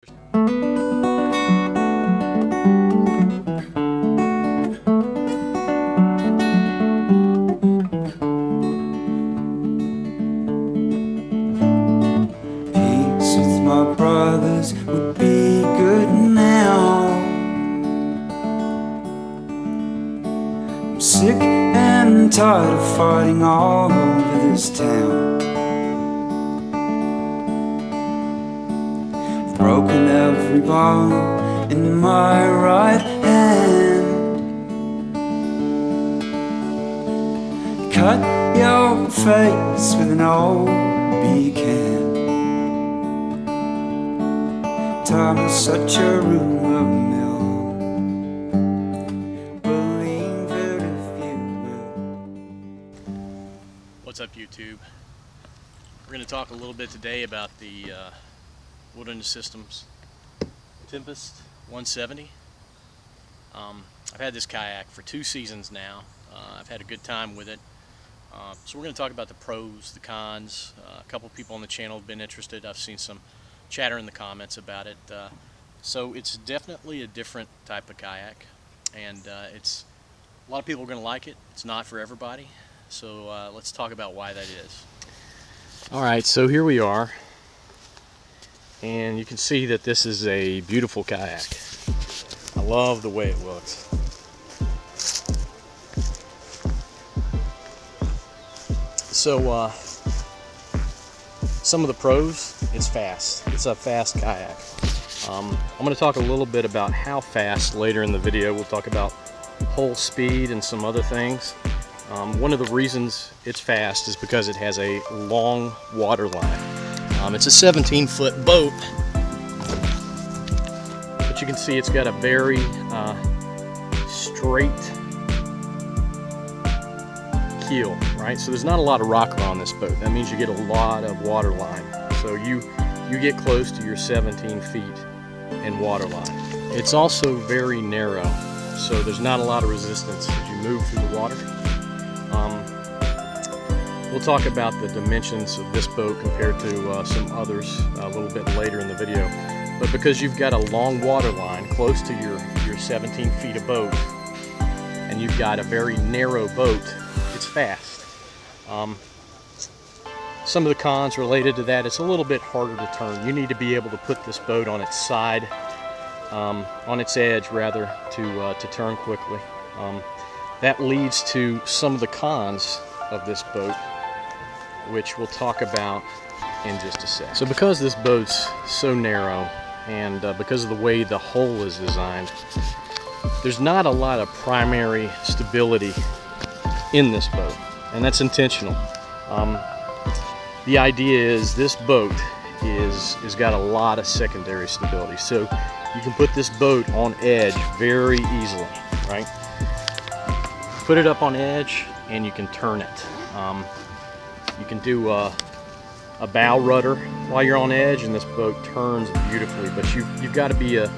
Peace with my brothers would be good now. I'm sick and tired of fighting all over this town. I've broken every bone in my right hand. Cut your face with an old beacon. Time is such a rumor mill. Believe it if you will. What's up, YouTube? We're going to talk a little bit today about the Wilderness Systems Tempest 170. I've had this kayak for 2 seasons now. I've had a good time with it. So we're going to talk about the pros, the cons. A couple people on the channel have been interested. I've seen some chatter in the comments about it. So it's definitely a different type of kayak, and it's a lot of people are going to like it. It's not for everybody. So let's talk about why that is. All right, so here we are, and you can see that this is a beautiful kayak. I love the way it looks. So some of the pros, it's fast. It's a fast kayak. I'm going to talk a little bit about how fast later in the video. We'll talk about hull speed and some other things. One of the reasons it's fast is because it has a long water line. It's a 17-foot boat, but you can see it's got a very straight keel, right? So there's not a lot of rocker on this boat. That means you get a lot of water line. So you get close to your 17 feet in water line. It's also very narrow, so there's not a lot of resistance as you move through the water. We'll talk about the dimensions of this boat compared to some others a little bit later in the video. But because you've got a long water line close to your 17 feet of boat, and you've got a very narrow boat, it's fast. Some of the cons related to that, it's a little bit harder to turn. You need to be able to put this boat on its side, on its edge rather, to turn quickly. That leads to some of the cons of this boat, which we'll talk about in just a sec. So because this boat's so narrow, and because of the way the hull is designed, there's not a lot of primary stability in this boat, and that's intentional. The idea is this boat is got a lot of secondary stability, so you can put this boat on edge very easily, right? Put it up on edge and you can turn it. You can do a bow rudder while you're on edge, and this boat turns beautifully, but you've got to be a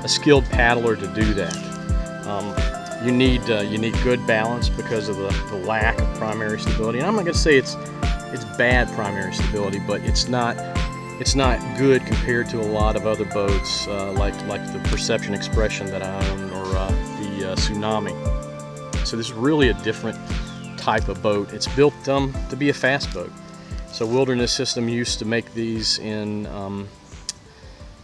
skilled paddler to do that. You need good balance because of the lack of primary stability. And I'm not going to say it's bad primary stability, but it's not good compared to a lot of other boats like the Perception Expression that I own, or the Tsunami. So this is really a different type of boat. It's built to be a fast boat. So Wilderness System used to make these in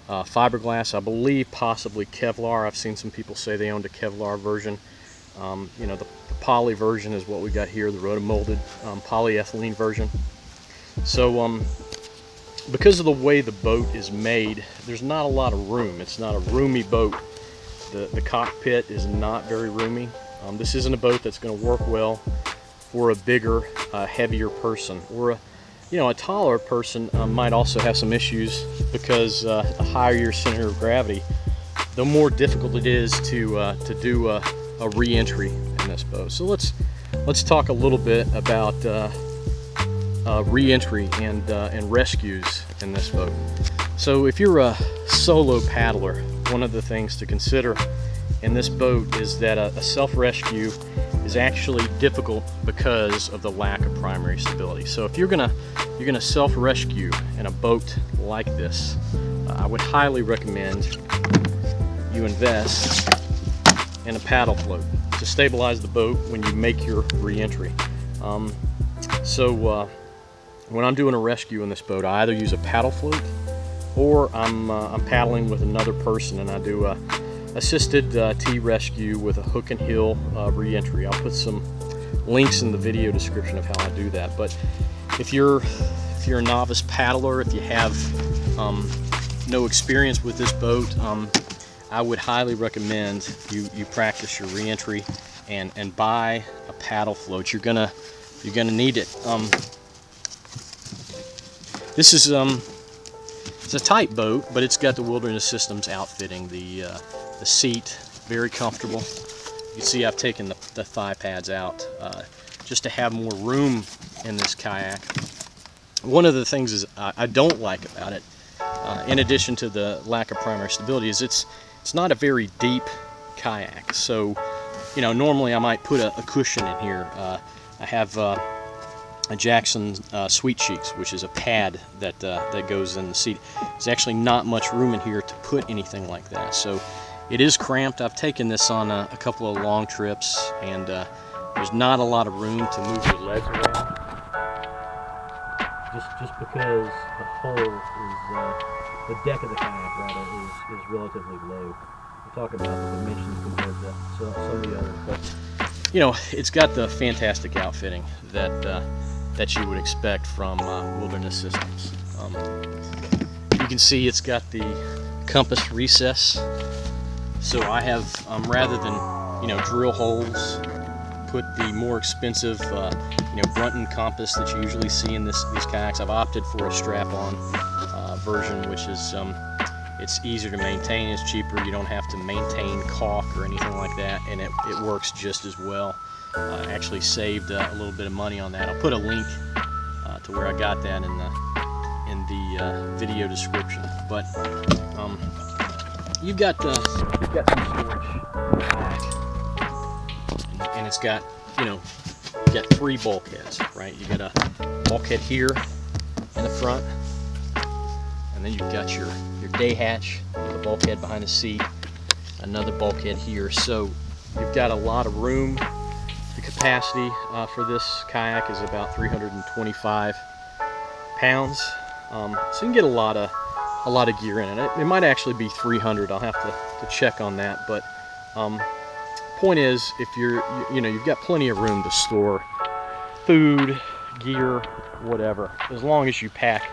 fiberglass, I believe possibly Kevlar. I've seen some people say they owned a Kevlar version. You know, the poly version is what we got here, the rotomolded polyethylene version. So because of the way the boat is made, there's not a lot of room. It's not a roomy boat. The cockpit is not very roomy. This isn't a boat that's going to work well for a bigger, heavier person, or a taller person might also have some issues, because the higher your center of gravity, the more difficult it is to do a re-entry in this boat. So let's talk a little bit about re-entry and rescues in this boat. So if you're a solo paddler, one of the things to consider in this boat is that a self-rescue is actually difficult because of the lack of primary stability. So if you're gonna self-rescue in a boat like this, I would highly recommend you invest in a paddle float to stabilize the boat when you make your re-entry. When I'm doing a rescue in this boat, I either use a paddle float or I'm paddling with another person, and I do a assisted T-rescue with a hook and heel re-entry. I'll put some links in the video description of how I do that. But if you're a novice paddler, if you have no experience with this boat, I would highly recommend you practice your re-entry and buy a paddle float. You're gonna need it. This is it's a tight boat, but it's got the Wilderness Systems outfitting. The seat, very comfortable. You can see I've taken the thigh pads out just to have more room in this kayak. One of the things I don't like about it, in addition to the lack of primary stability, is it's not a very deep kayak. So, you know, normally I might put a cushion in here. I have a Jackson Sweet Cheeks, which is a pad that goes in the seat. There's actually not much room in here to put anything like that. So it is cramped. I've taken this on a couple of long trips, and there's not a lot of room to move your legs around. Just because the hull is, the deck of the kayak rather, is relatively low. We'll talk about the dimensions compared to some of the others, but you know, it's got the fantastic outfitting that you would expect from Wilderness Systems. You can see it's got the compass recess. So I have, rather than, you know, drill holes, put the more expensive, you know, Brunton compass that you usually see in these kayaks. I've opted for a strap-on version, which is, it's easier to maintain, it's cheaper, you don't have to maintain caulk or anything like that, and it works just as well. I actually saved a little bit of money on that. I'll put a link to where I got that in the video description. But you've got some storage in the back, and it's got, you know, you got 3 bulkheads, right? You got a bulkhead here in the front, and then you've got your day hatch, the bulkhead behind the seat, another bulkhead here. So you've got a lot of room. The capacity for this kayak is about 325 pounds, so you can get a lot of gear in it. It might actually be 300. I'll have to check on that. But point is, if you've got plenty of room to store food, gear, whatever, as long as you pack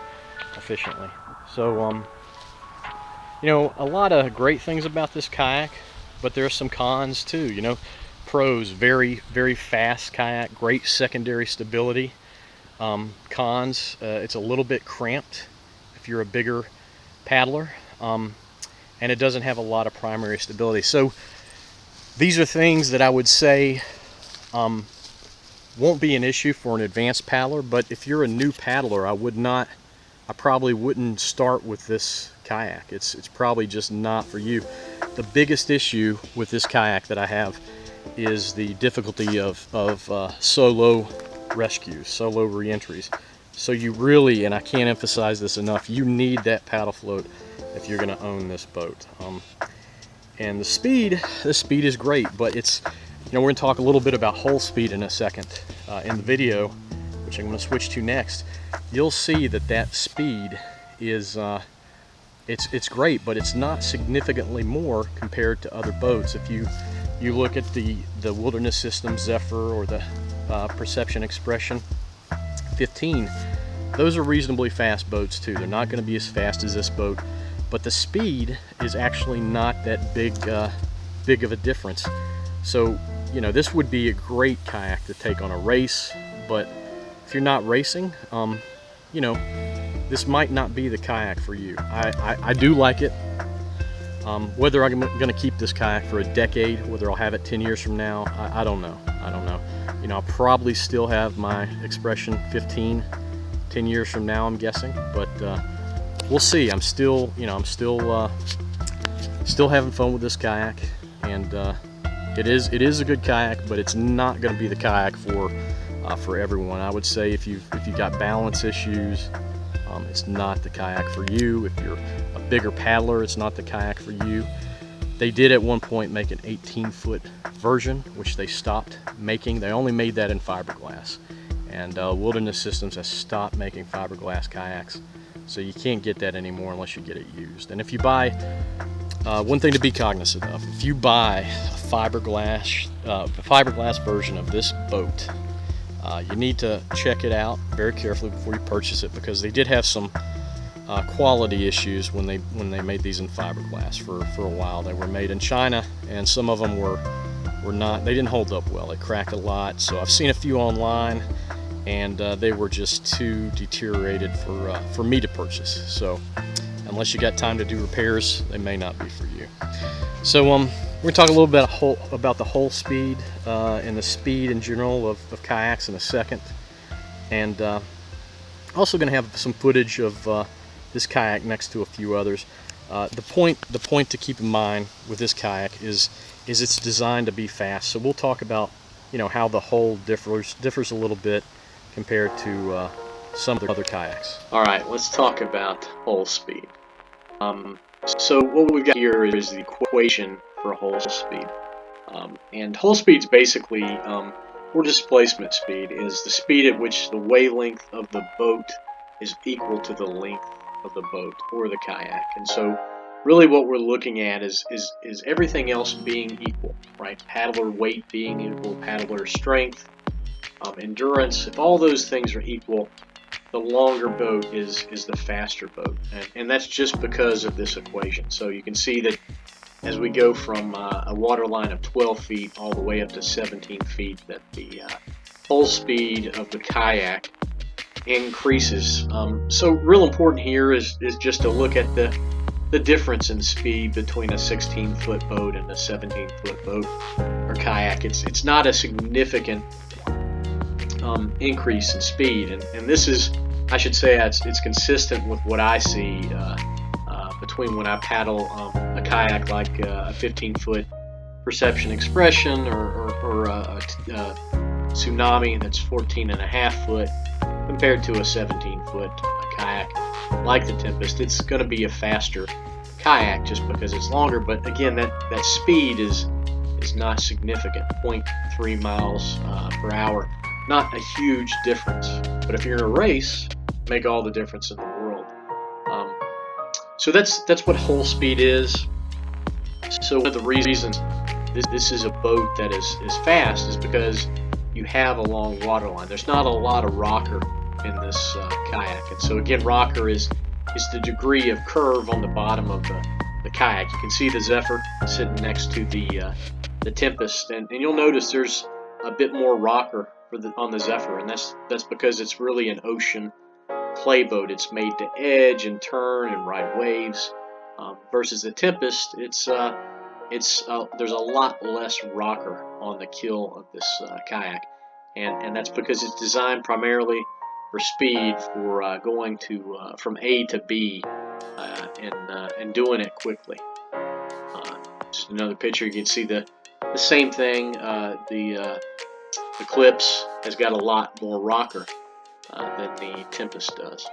efficiently. So you know, a lot of great things about this kayak, but there are some cons too. You know, pros, very, very fast kayak, great secondary stability. Cons, it's a little bit cramped if you're a bigger paddler, and it doesn't have a lot of primary stability. So these are things that I would say won't be an issue for an advanced paddler, but if you're a new paddler, I probably wouldn't start with this kayak. It's probably just not for you. The biggest issue with this kayak that I have is the difficulty of solo rescues, solo re-entries. So you really, and I can't emphasize this enough, you need that paddle float if you're going to own this boat. And the speed is great, but it's, you know, we're going to talk a little bit about hull speed in a second in the video, which I'm going to switch to next. You'll see that speed is it's great, but it's not significantly more compared to other boats. If you look at the Wilderness Systems Zephyr or the Perception Expression 15, those are reasonably fast boats too. They're not going to be as fast as this boat, but the speed is actually not that big of a difference. So, you know, this would be a great kayak to take on a race, but if you're not racing, you know, this might not be the kayak for you. I do like it. Whether I'm going to keep this kayak for a decade, whether I'll have it 10 years from now, I don't know. You know, I'll probably still have my Expression 15 10 years from now, I'm guessing, but we'll see. I'm still having fun with this kayak, and it is a good kayak, but it's not going to be the kayak for everyone. I would say if you've got balance issues, It's not the kayak for you. If you're a bigger paddler, it's not the kayak for you. They did at one point make an 18-foot version, which they stopped making. They only made that in fiberglass. And Wilderness Systems has stopped making fiberglass kayaks. So you can't get that anymore unless you get it used. And if you buy, one thing to be cognizant of, if you buy a fiberglass version of this boat, you need to check it out very carefully before you purchase it, because they did have some quality issues when they made these in fiberglass for a while. They were made in China, and some of them were not, they didn't hold up well. They cracked a lot. So I've seen a few online, and they were just too deteriorated for me to purchase. So unless you got time to do repairs, they may not be for you. So we're going to talk a little bit about the hull speed and the speed in general of kayaks in a second, and also going to have some footage of this kayak next to a few others. The point to keep in mind with this kayak is it's designed to be fast. So we'll talk about, you know, how the hull differs a little bit compared to some of the other kayaks. All right, let's talk about hull speed. So what we've got here is the equation for hull speed, and hull speed is basically, or displacement speed, is the speed at which the wavelength of the boat is equal to the length of the boat or the kayak. And so really what we're looking at is everything else being equal, right? Paddler weight being equal, paddler strength, endurance. If all those things are equal, the longer boat is the faster boat, and that's just because of this equation. So you can see that as we go from a water line of 12 feet all the way up to 17 feet, that the hull speed of the kayak increases. So real important here is just to look at the difference in speed between a 16-foot boat and a 17-foot boat or kayak. It's not a significant increase in speed, and this is, I should say, it's consistent with what I see between when I paddle a kayak like a 15-foot Perception Expression or a Tsunami that's 14.5 foot compared to a 17-foot kayak like the Tempest. It's going to be a faster kayak just because it's longer, but again, that speed is not significant. 0.3 miles per hour, not a huge difference, but if you're in a race, make all the difference in the world. So that's what hull speed is. So one of the reasons this is a boat that is fast is because you have a long water line. There's not a lot of rocker in this kayak, and so again, rocker is the degree of curve on the bottom of the kayak. You can see the Zephyr sitting next to the Tempest, and you'll notice there's a bit more rocker on the Zephyr, and that's because it's really an ocean clay boat. It's made to edge and turn and ride waves, versus the Tempest. There's a lot less rocker on the keel of this kayak, and that's because it's designed primarily for speed, for going from A to B, and doing it quickly. Just another picture, you can see the same thing. The Eclipse has got a lot more rocker than the Tempest does.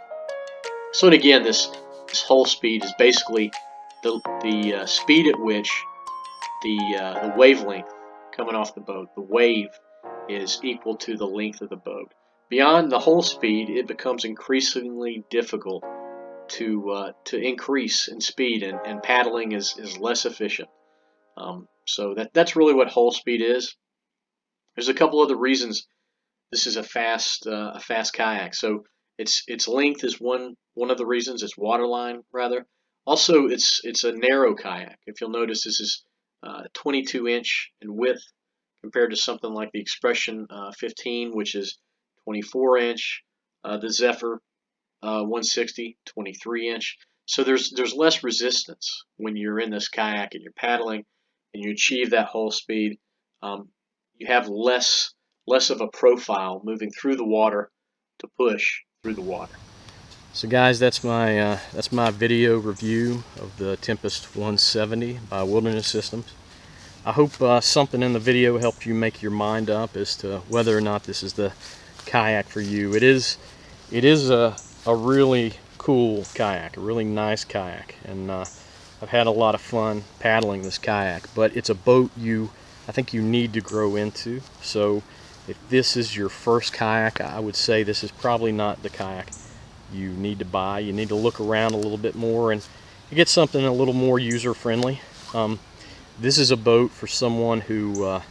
So, and again, this hull speed is basically the speed at which the wavelength coming off the boat, the wave, is equal to the length of the boat. Beyond the hull speed, it becomes increasingly difficult to increase in speed, and paddling is less efficient. So that's really what hull speed is. There's a couple other reasons this is a fast kayak. So its length is one of the reasons. Its waterline, rather. Also, it's a narrow kayak. If you'll notice, this is 22-inch in width compared to something like the Expression 15, which is 24-inch. The Zephyr 160, 23-inch. So there's less resistance when you're in this kayak and you're paddling, and you achieve that hull speed. You have less of a profile moving through the water to push through the water. So guys, that's my video review of the Tempest 170 by Wilderness Systems. I hope something in the video helped you make your mind up as to whether or not this is the kayak for you. It is a really cool kayak, a really nice kayak, and I've had a lot of fun paddling this kayak. But it's a boat I think you need to grow into. So if this is your first kayak, I would say this is probably not the kayak you need to buy. You need to look around a little bit more and get something a little more user-friendly. This is a boat for someone who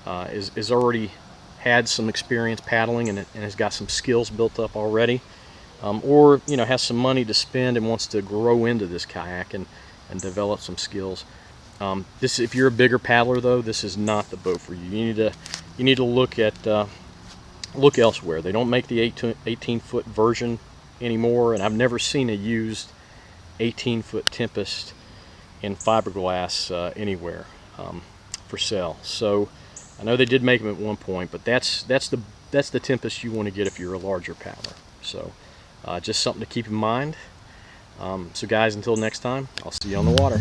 is already had some experience paddling and has got some skills built up already, or has some money to spend and wants to grow into this kayak and develop some skills. If you're a bigger paddler though, this is not the boat for you. You need to look elsewhere. They don't make the 18-foot version anymore, and I've never seen a used 18-foot Tempest in fiberglass anywhere for sale. So I know they did make them at one point, but that's the Tempest you want to get if you're a larger paddler. So just something to keep in mind. So guys, until next time, I'll see you on the water.